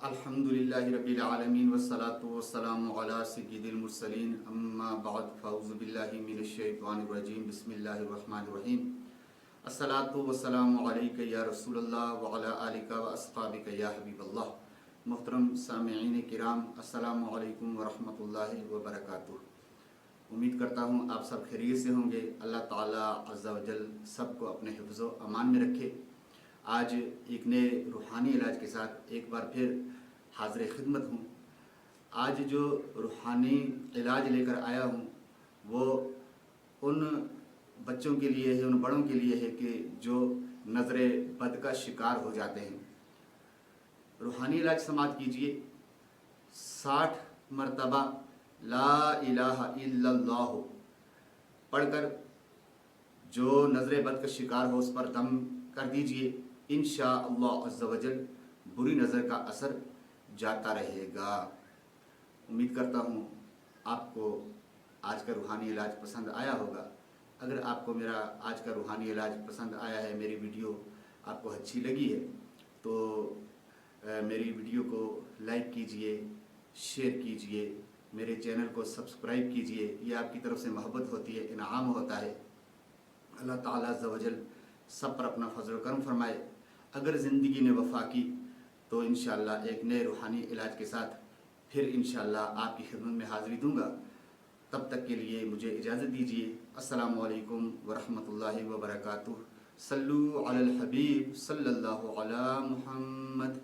الحمدللہ رب العالمین والصلاة والسلام علی سید المرسلین اما بعد فاعوذ باللہ من الشیطان الرجیم بسم اللہ الرحمن الرحیم الصلاة والسلام علیک یا رسول اللہ وعلی آلک واصحابک یا حبیب اللہ۔ محترم سامعین کرام، السلام علیکم ورحمۃ اللہ وبرکاتہ۔ امید کرتا ہوں آپ سب خیریت سے ہوں گے۔ اللہ تعالیٰ عز و جل سب کو اپنے حفظ و امان میں رکھے۔ آج ایک نئے روحانی علاج کے ساتھ ایک بار پھر حاضر خدمت ہوں۔ آج جو روحانی علاج لے کر آیا ہوں وہ ان بچوں کے لیے ہے، ان بڑوں کے لیے ہے کہ جو نظر بد کا شکار ہو جاتے ہیں۔ روحانی علاج سماعت کیجئے۔ 60 مرتبہ لا الہ الا اللہ پڑھ کر جو نظر بد کا شکار ہو اس پر دم کر دیجئے۔ انشاءاللہ عز و جل بری نظر کا اثر جاتا رہے گا۔ امید کرتا ہوں آپ کو آج کا روحانی علاج پسند آیا ہوگا۔ اگر آپ کو میرا آج کا روحانی علاج پسند آیا ہے، میری ویڈیو آپ کو اچھی لگی ہے تو میری ویڈیو کو لائک کیجئے، شیئر کیجئے، میرے چینل کو سبسکرائب کیجئے۔ یہ آپ کی طرف سے محبت ہوتی ہے، انعام ہوتا ہے۔ اللہ تعالیٰ عز و جل سب پر اپنا فضل و کرم فرمائے۔ اگر زندگی نے وفا کی تو انشاءاللہ ایک نئے روحانی علاج کے ساتھ پھر انشاءاللہ آپ کی خدمت میں حاضری دوں گا۔ تب تک کے لیے مجھے اجازت دیجیے۔ السلام علیکم ورحمۃ اللہ وبرکاتہ۔ صلو علی الحبیب صلی اللہ علی محمد۔